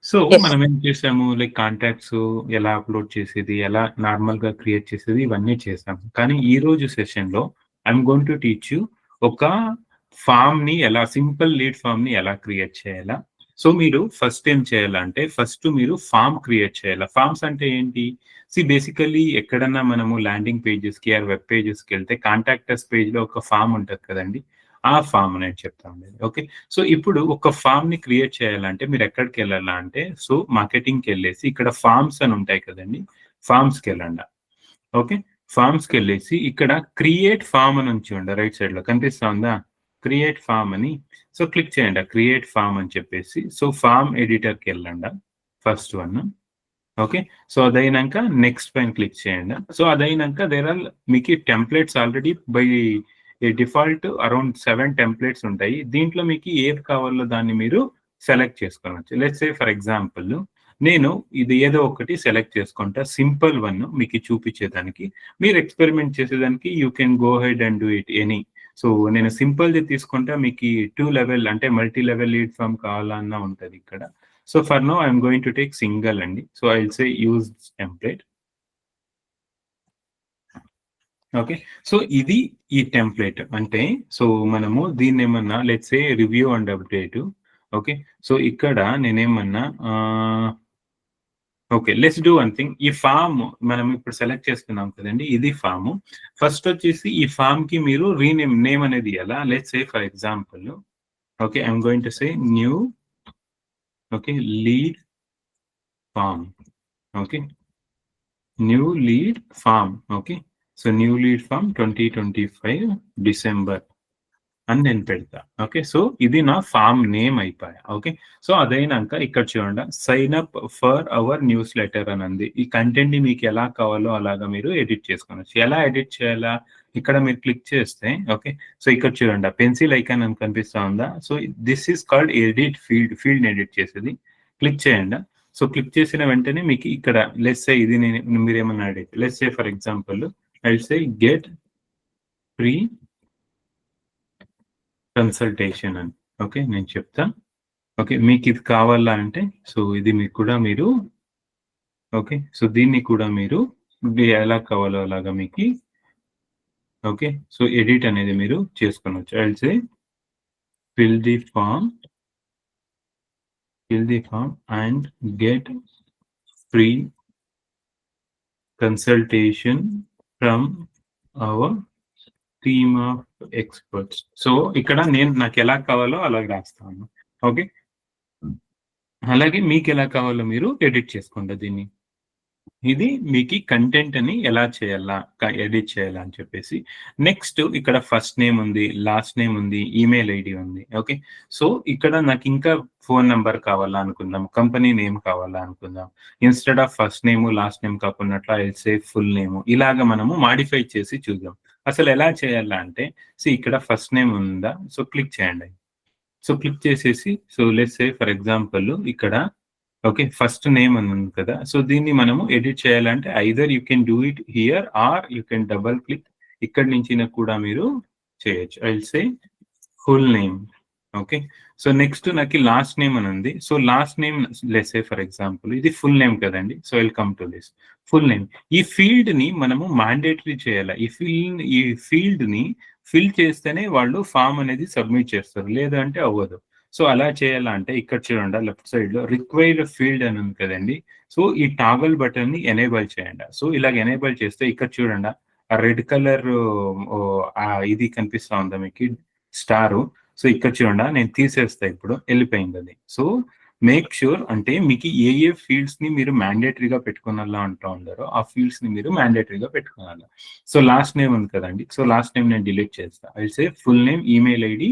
So yes. మనం ఏం చేసాము లైక్ కాంటాక్ట్స్ ఎలా అప్లోడ్ చేసేది, ఎలా నార్మల్‌గా క్రియేట్ చేసేది ఇవన్నీ చేసాము. కానీ ఈరోజు సెషన్‌లో I'm going to teach you ఒక ఫార్మ్‌ని ఎలా సింపుల్ లీడ్ ఫార్మ్‌ని ఎలా క్రియేట్ చేయాలా. సో మీరు ఫస్ట్ ఏం చేయాలంటే ఫస్ట్ మీరు ఫార్మ్ క్రియేట్ చేయాలా. ఫార్మ్స్ అంటే ఏంటి? బేసికల్లీ ఎక్కడన్నా మనము ల్యాండింగ్ పేజెస్‌కి ఆర్ వెబ్ పేజెస్‌కెళ్తే కాంటాక్ట్ అస్ పేజ్‌లో ఒక ఫార్మ్ ఉంటది కదండీ! ఆ ఫార్మ్ నేను చెప్తాను. ఓకే. సో ఇప్పుడు ఒక ఫార్మ్‌ని క్రియేట్ చేయాలంటే మీరెక్కడికెళ్ళాలా అంటే, సో మార్కెటింగ్‌కెళ్ళేసి ఇక్కడ ఫార్మ్స్ అని ఉంటాయి కదండీ! ఫార్మ్స్‌కెళ్ళండి. ఓకే. ఫార్మ్స్‌కెళ్ళేసి ఇక్కడ క్రియేట్ ఫార్మ్ అని ఉంది చూడండి రైట్ సైడ్‌లో కనిపిస్తా ఉందా? క్రియేట్ ఫార్మ్ అని. సో క్లిక్ చేయండి. క్రియేట్ ఫార్మ్ అని చెప్పేసి. సో ఫార్మ్ ఎడిటర్‌కెళ్ళండి. First one. ఓకే. సో అదయినంక నెక్స్ట్ పైన క్లిక్ చేయండి. సో అదయినంక దేర్ ఆర్ మీకి templates already by default around 7 templates ఉంటాయి. దీంట్లో మీకు ఏది కావాలో దాన్ని మీరు సెలెక్ట్ చేసుకోవచ్చు. లెట్స్ సే ఫర్ ఎగ్జాంపుల్ నేను ఇది ఏదో ఒకటి సెలెక్ట్ చేసుకుంటా. సింపుల్ వన్ మీకు చూపించేదానికి. మీరు ఎక్స్‌పెరిమెంట్ చేసేదానికి you can go ahead and do it any. So నేను సింపుల్‌ది తీసుకుంటా మీకి 2 లెవెల్ అంటే మల్టీ లెవెల్ లీడ్ ఫార్మ్ కావాలన్నా ఉంటది ఇక్కడ. So for now, I'm going to take single అండి. So I'll say use template. Okay. So ఇది ఈ టెంప్లేట్. అంటే సో మనము దీన్నేమన్నా let's say review and update. Okay. So ఇక్కడ నేనేమన్నా okay. Let's do one thing. ఈ ఫార్మ్ మనం ఇప్పుడు సెలెక్ట్ చేసుకున్నాం కదండీ! ఇది ఫార్మ్. ఫస్ట్ వచ్చేసి ఈ ఫార్మ్‌కి మీరు నేమ్ అనేది ఇయ్యాలా. Let's say for example okay. I'm going to say new okay. Lead form. Okay. New lead form. Okay. So new lead form 2025 December అని నేను పెడతా. ఓకే. సో ఇది నా ఫార్మ్ నేమ్ అయిపాయే. ఓకే. సో అదైనంక ఇక్కడ చూడండి sign up for our newsletter అని ఉంది. ఈ కంటెంట్‌ని మీకు ఎలా కావాలో అలాగా మీరు ఎడిట్ చేసుకోవచ్చు. ఎలా ఎడిట్ చేయాలా? ఇక్కడ మీరు క్లిక్ చేస్తే ఓకే. సో ఇక్కడ చూడండి పెన్సిల్ ఐకాన్ అని కనిపిస్తా ఉందా? So this is called edit ఫీల్డ్‌ని ఎడిట్ చేసేది. క్లిక్ చేయండి. సో క్లిక్ చేసిన వెంటనే మీకు ఇక్కడ లెట్స్ సే ఇది మీరేమన్నా అడిగితే let's say for example I will say get free consultation అని. ఓకే. నేను చెప్తా. ఓకే. మీకు ఇది కావాలా అంటే సో ఇది మీకు కూడా మీరు ఓకే. సో దీన్ని కూడా మీరు ఎలా కావాలో అలాగా మీకి ఓకే. సో ఎడిట్ అనేది మీరు చేసుకోనొచ్చు. I will say fill the form and get free consultation from our team of experts. So ఇక్కడ నేను నాకెలా కావాలో అలాగ రాస్తాను. ఓకే. అలాగే మీకెలా కావాలో మీరు ఎడిట్ చేసుకోండి దీన్ని. ఇది మీకి కంటెంట్ అని ఎలా చేయాలా, ఎడిట్ చేయాలా అని చెప్పేసి. నెక్స్ట్ ఇక్కడ ఫస్ట్ నేమ్ ఉంది, లాస్ట్ నేమ్ ఉంది, ఈమెయిల్ ఐడీ ఉంది. ఓకే. సో ఇక్కడ నాకింకా ఫోన్ నంబర్ కావాలా అనుకుందాం. కంపెనీ నేమ్ కావాలా అనుకుందాం. Instead of first name, last name కాకున్నట్లు I will say full name. ఇలాగ మనము మోడిఫై చేసి చూద్దాం. అసలు ఎలా చేయాలా అంటే ఇక్కడ ఫస్ట్ నేమ్ ఉందా? సో క్లిక్ చేయండి. సో క్లిక్ చేసేసి so let's say for example ఇక్కడ ఓకే. ఫస్ట్ నేమ్ అని ఉంది కదా! సో దీన్ని మనము ఎడిట్ చేయాలంటే either you can do it here or you can double click ఇక్కడి నుంచి కూడా మీరు చేయొచ్చు. I will say full name. Okay. So next నాకి లాస్ట్ నేమ్ అని ఉంది. So last name let's say for example ఇది ఫుల్ నేమ్ కదండీ! So I will come to this. Full name. ఈ ఫీల్డ్‌ని మనము మాండేటరీ చేయాలా. ఈ ఫీల్డ్‌ని ఫిల్ చేస్తేనే వాళ్ళు ఫార్మ్ అనేది సబ్మిట్ చేస్తారు. లేదంటే అవ్వదు. సో అలా చేయాలంటే ఇక్కడ చూడండి లెఫ్ట్ సైడ్‌లో రిక్వైర్డ్ ఫీల్డ్ అని ఉంది కదండీ! సో ఈ టాగల్ బటన్‌ని ఎనేబుల్ చేయండి. సో ఇలాగ ఎనేబుల్ చేస్తే ఇక్కడ చూడండి ఆ రెడ్ కలర్ ఇది కనిపిస్తా ఉందా మీకి స్టారు. సో ఇక్కడ చూడండి నేను తీసేస్తా ఇప్పుడు ఎళ్ళిపోయిందది. సో మేక్ ష్యూర్ అంటే మీకు ఏ ఫీల్డ్స్‌ని మీరు మాండేటరీగా పెట్టుకోనాలా అంటా ఉండారో ఆ ఫీల్డ్స్‌ని మీరు మాండేటరీగా పెట్టుకోనాలా. సో లాస్ట్ నేమ్ ఉంది కదండీ! సో లాస్ట్ నేమ్ నేను డిలీట్ చేస్తా. I will say full name, email ID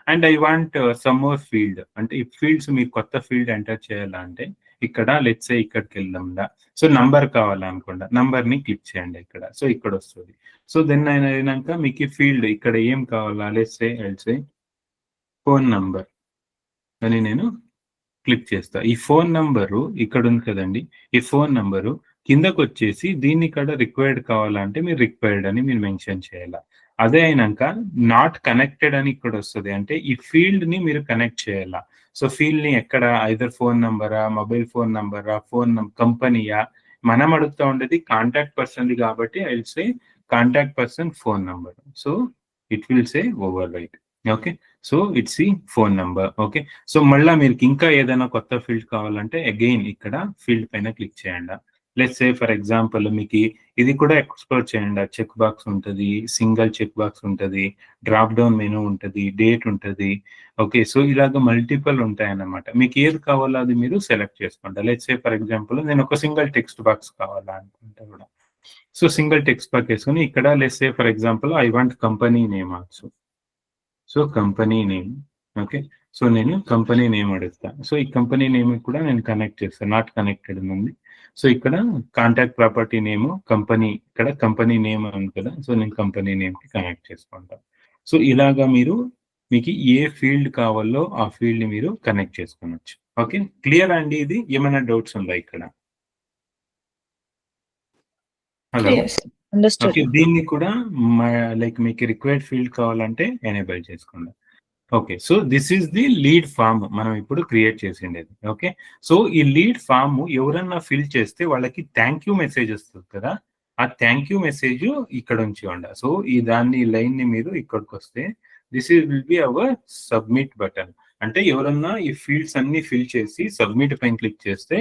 and I want some more field. అంటే ఈ ఫీల్డ్స్ మీరు కొత్త ఫీల్డ్ ఎంటర్ చేయాలా అంటే ఇక్కడ లెట్స్ సే ఇక్కడికెళ్దాంరా. సో నంబర్ కావాలనుకోండి. నంబర్‌ని క్లిక్ చేయండి ఇక్కడ. సో ఇక్కడొస్తది. సో దెన్ అయినంక మీకు ఈ ఫీల్డ్ ఇక్కడ ఏం కావాలా let's say I will say phone number అని నేను క్లిక్ చేస్తా. ఈ ఫోన్ నంబరు ఇక్కడ ఉంది కదండీ! ఈ ఫోన్ నంబరు కిందకొచ్చేసి దీన్ని ఇక్కడ రిక్వైర్డ్ కావాలంటే మీరు రిక్వైర్డ్ అని మీరు మెన్షన్ చేయాల. అదే అయినంక నాట్ కనెక్టెడ్ అని ఇక్కడొస్తది. అంటే ఈ ఫీల్డ్‌ని మీరు కనెక్ట్ చేయాల. సో ఫీల్డ్ ని ఎక్కడ ఐదర్ ఫోన్ నంబరా, మొబైల్ ఫోన్ నంబరా, కంపెనీయా, మనం అడుగుతా ఉండేది కాంటాక్ట్ పర్సన్ది కాబట్టి I will say contact person phone number. So it will say over right. Okay, so it's the phone number. Okay, so మళ్ళీ మీరు ఇంకా ఏదైనా కొత్త ఫీల్డ్ కావాలంటే అగైన్ ఇక్కడ ఫీల్డ్ పైన క్లిక్ చేయండి. లెట్స్ సే ఫర్ ఎగ్జాంపుల్ మీకు ఇది కూడా ఎక్స్ప్లోర్ చేయండి. చెక్ బాక్స్ ఉంటుంది, సింగిల్ చెక్ బాక్స్ ఉంటుంది, డ్రాప్ డౌన్ మెనూ ఉంటుంది, డేట్ ఉంటుంది. ఓకే, సో ఇలాగ మల్టిపుల్ ఉంటాయి అన్నమాట. మీకు ఏది కావాలో అది మీరు సెలెక్ట్ చేసుకోండి. లెట్స్ సే ఫర్ ఎగ్జాంపుల్ నేను ఒక సింగిల్ టెక్స్ట్ బాక్స్ కావాలా అనుకుంటే కూడా, సో సింగిల్ టెక్స్ట్ బాక్స్ వేసుకుని ఇక్కడ let's say for example I want company name also. So company name. Okay, so నేను కంపెనీ నేమ్ అడుగుతా. సో ఈ కంపెనీ నేమ్ కూడా నేను కనెక్ట్ చేస్తాను, నాట్ కనెక్టెడ్ ఉంది. సో ఇక్కడ కాంటాక్ట్ ప్రాపర్టీ నేమ్ కంపెనీ, ఇక్కడ కంపెనీ నేమ్ ఉంది కదా, సో నేను కంపెనీ నేమ్ కి కనెక్ట్ చేసుకుంటాను. సో ఇలాగా మీకు ఏ ఫీల్డ్ కావాలో ఆ ఫీల్డ్ ని మీరు కనెక్ట్ చేసుకోవచ్చు. ఓకే, క్లియర్ అండి? ఇది ఏమైనా డౌట్స్ ఉందా ఇక్కడ? హలో, ఓకే, దీన్ని కూడా లైక్ మీకు రిక్వైర్డ్ ఫీల్డ్ కావాలంటే ఎనేబుల్ చేసుకోండి. Okay, so this is the lead form మనం ఇప్పుడు క్రియేట్ చేసిండేది. ఓకే, సో ఈ లీడ్ ఫామ్ ఎవరన్నా ఫిల్ చేస్తే వాళ్ళకి థ్యాంక్ యూ మెసేజ్ వస్తుంది కదా, ఆ థ్యాంక్ యూ మెసేజ్ ఇక్కడ ఉంచి ఉండ. సో ఈ లైన్ ని మీరు ఇక్కడికి వస్తే this will be our submit button. అంటే ఎవరన్నా ఈ ఫీల్డ్స్ అన్ని ఫిల్ చేసి సబ్మిట్ పైన క్లిక్ చేస్తే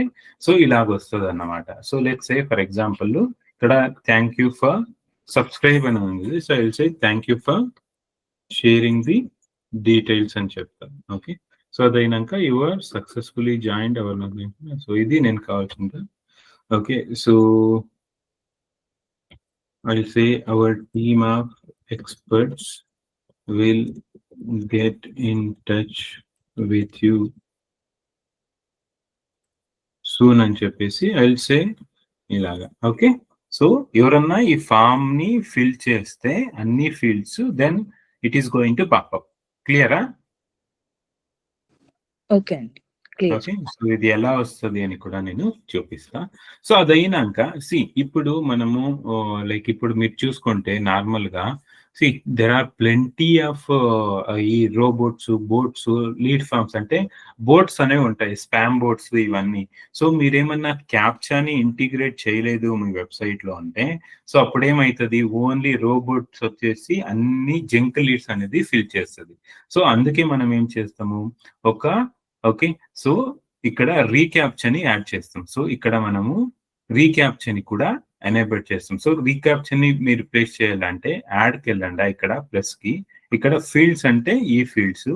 సో ఇలాగ వస్తుంది అన్నమాట. So let's say for example ఇక్కడ థ్యాంక్ యూ ఫర్ సబ్స్క్రైబ్ అని ఉంది. So I will say thank you for sharing the details అని చెప్తాను. ఓకే, సో అదైనాక you are successfully joined our. So ఇది నేను కావాల్సింది. Okay, so I say our team of experts will get in touch with you soon అని చెప్పేసి I will సే ఇలాగా. Okay, so ఎవరన్నా ఈ ఫామ్ ని ఫిల్ చేస్తే అన్ని fields then it is going to pop up. క్లియరా? ఓకే అండి, ఓకే, సో ఇది ఎలా వస్తుంది అని కూడా నేను చూపిస్తా. సో అదైనాక ఇప్పుడు మనము లైక్ ఇప్పుడు మీరు చూసుకుంటే నార్మల్ గా దెర్ ఆర్ ప్లెంటీ ఆఫ్ ఈ రోబోట్స్, బోట్స్, లీడ్ ఫామ్స్ అంటే బోట్స్ అనేవి ఉంటాయి, స్పామ్ బోట్స్ ఇవన్నీ. సో మీరేమన్నా క్యాప్చాని ఇంటిగ్రేట్ చేయలేదు మీ వెబ్సైట్ లో అంటే సో అప్పుడేమవుతుంది, ఓన్లీ రోబోట్స్ వచ్చేసి అన్ని జంక్ లీడ్స్ అనేది ఫిల్ చేస్తుంది. సో అందుకే మనం ఏం చేస్తాము, ఓకే, సో ఇక్కడ రీక్యాప్చర్ ని యాడ్ చేస్తాం. సో ఇక్కడ మనము రీక్యాప్చర్ ని కూడా ఎనేబుల్ చేస్తాం. సో రీక్యాప్చర్ ని మీరు ప్లేస్ చేయాలంటే యాడ్కి వెళ్ళండి, ఇక్కడ ప్లస్ కి, ఇక్కడ ఫీల్డ్స్ అంటే ఈ ఫీల్డ్స్,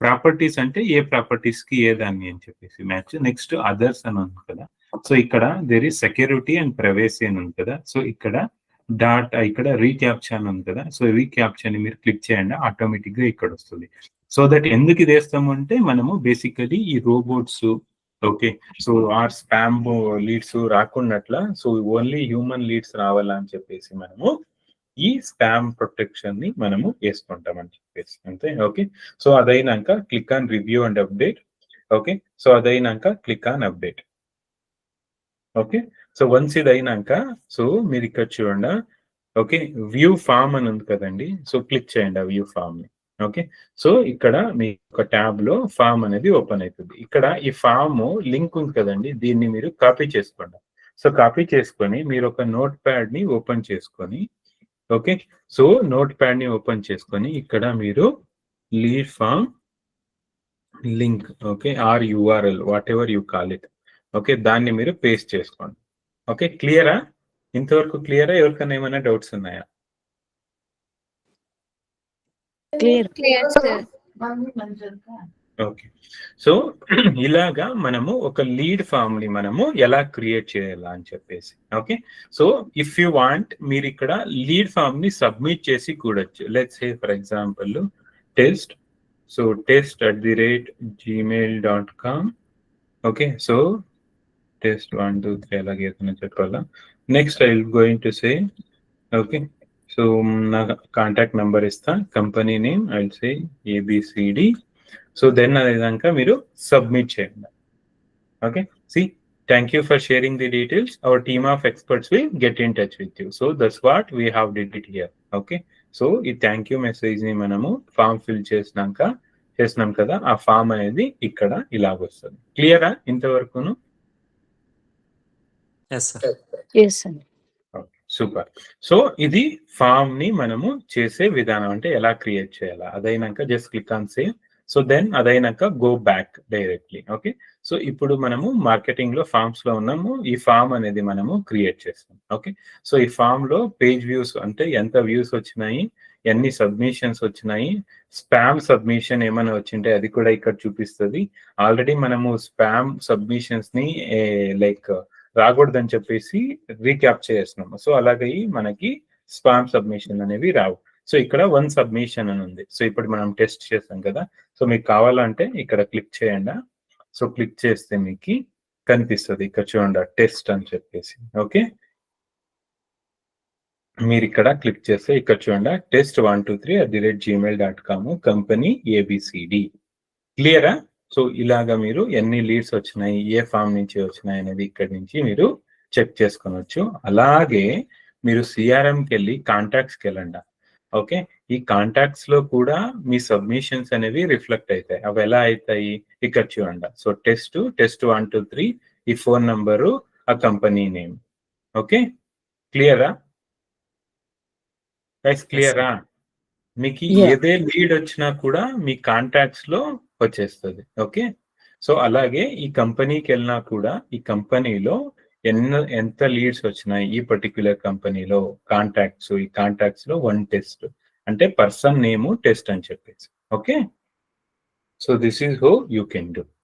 ప్రాపర్టీస్ అంటే ఏ ప్రాపర్టీస్ కి ఏ దాన్ని అని చెప్పేసి మ్యాచ్. నెక్స్ట్ అదర్స్ అని ఉంది కదా, సో ఇక్కడ there is security and privacy అని ఉంది కదా, సో ఇక్కడ ఇక్కడ రీక్యాప్చర్ అని ఉంది కదా, సో రీక్యాప్చర్ ని మీరు క్లిక్ చేయండి, ఆటోమేటిక్ గా ఇక్కడ వస్తుంది. సో దట్ ఎందుకు ఇది వేస్తామంటే మనము బేసికలీ ఈ robots, okay, so are spam leads రాకున్నట్ల, సో ఓన్లీ హ్యూమన్ లీడ్స్ రావాలా అని చెప్పేసి మనము ఈ స్పామ్ ప్రొటెక్షన్ ని మనము వేసుకుంటాం అని చెప్పేసి అంతే. ఓకే, సో అదైనాక click on review and update. Okay, so అదైనాక click on update. Okay, so once ఇది అయినాక సో మీరు ఇక్కడ చూడండి, ఓకే, వ్యూ ఫామ్ అని ఉంది కదండి, సో క్లిక్ చేయండి ఆ వ్యూ ఫామ్ ని. ఓకే, సో ఇక్కడ మీ ఒక ట్యాబ్ లో ఫామ్ అనేది ఓపెన్ అవుతుంది. ఇక్కడ ఈ ఫామ్ లింక్ ఉంది కదండి, దీన్ని మీరు కాపీ చేసుకోండి. సో కాపీ చేసుకొని మీరు ఒక నోట్ ప్యాడ్ ని ఓపెన్ చేసుకొని, ఓకే, సో నోట్ ప్యాడ్ ని ఓపెన్ చేసుకొని ఇక్కడ మీరు lead form link, okay, or URL whatever you call it, okay, దాన్ని మీరు పేస్ట్ చేసుకోండి. ఓకే, క్లియరా? ఇంతవరకు క్లియరా? ఎవరికైనా ఏమైనా డౌట్స్ ఉన్నాయా? ఓకే, సో ఇలాగా మనము ఒక లీడ్ ఫామ్ ని మనము ఎలా క్రియేట్ చేయాలా అని చెప్పేసి. Okay, so if you want మీరు ఇక్కడ లీడ్ ఫామ్ ని సబ్మిట్ చేసి కూడొచ్చు. Let's say for example test, so test@gmail.com. Okay, so test 1 2 3 అలాగే చెప్పాలా. Next I will going to say, okay, so నా కాంటాక్ట్ నెంబర్ ఇస్తా, company name I will say ABCD. So then అదేదాకా మీరు submit చేయండి. Okay, thank you for sharing the details, our team of experts will get in touch with you. So that's what we have did it here. Okay, so ఈ thank you message ని మనము form fill చేసినాక చేసినాం కదా, ఆ form అనేది ఇక్కడ ఇలాగ వస్తుంది. క్లియరా ఇంతవరకును? సూపర్. సో ఇది ఫామ్ ని మనము చేసే విధానం, అంటే ఎలా క్రియేట్ చేయాలా. అదైనాక just click on save. So then అదైనాక go back directly. Okay, so ఇప్పుడు మనము మార్కెటింగ్ లో ఫార్మ్స్ లో ఉన్నాము. ఈ ఫామ్ అనేది మనము క్రియేట్ చేస్తాం. ఓకే, సో ఈ ఫామ్ లో పేజ్ వ్యూస్ అంటే ఎంత వ్యూస్ వచ్చినాయి, ఎన్ని సబ్మిషన్స్ వచ్చినాయి, స్పామ్ సబ్మిషన్ ఏమైనా వచ్చింటే అది కూడా ఇక్కడ చూపిస్తుంది. ఆల్రెడీ మనము స్పామ్ సబ్మిషన్స్ ని లైక్ రాకూడదని చెప్పేసి రీక్యాప్ చేస్తున్నాము. సో అలాగే మనకి స్పామ్ సబ్మిషన్ అనేవి రావు. సో ఇక్కడ 1 సబ్మిషన్ అని ఉంది. సో ఇప్పుడు మనం టెస్ట్ చేస్తాం కదా, సో మీకు కావాలంటే ఇక్కడ క్లిక్ చేయండి. సో క్లిక్ చేస్తే మీకు కనిపిస్తుంది ఇక్కడ చూడండి టెస్ట్ అని చెప్పేసి. ఓకే, మీరు ఇక్కడ క్లిక్ చేస్తే ఇక్కడ చూడండి test123@gmail.com కంపెనీ ఏబిసిడి. క్లియరా? సో ఇలాగా మీరు ఎన్ని లీడ్స్ వచ్చినాయి, ఏ ఫామ్ నుంచి వచ్చినాయి అనేది ఇక్కడ నుంచి మీరు చెక్ చేసుకోవచ్చు. అలాగే మీరు సిఆర్ఎంకి వెళ్ళి కాంటాక్ట్స్కి వెళ్ళండి. ఓకే, ఈ కాంటాక్ట్స్ లో కూడా మీ సబ్మిషన్స్ అనేవి రిఫ్లెక్ట్ అవుతాయి. అవి ఎలా అవుతాయి ఇక్కడ చూడండి. సో టెస్ట్ 123 ఈ ఫోన్ నంబరు, ఆ కంపెనీ నేమ్. ఓకే, క్లియరా గైస్? క్లియరా? మీకు ఏదే లీడ్ వచ్చినా కూడా మీ కాంటాక్ట్స్ లో వచ్చేస్తుంది. ఓకే, సో అలాగే ఈ కంపెనీకి వెళ్ళినా కూడా ఈ కంపెనీలో ఎంత లీడ్స్ వచ్చినాయి ఈ పర్టిక్యులర్ కంపెనీలో కాంటాక్ట్స్, ఈ కాంటాక్ట్స్ లో 1 టెస్ట్ అంటే పర్సన్ నేమ్ టెస్ట్ అని చెప్పేసి. Okay, so this is how you can do.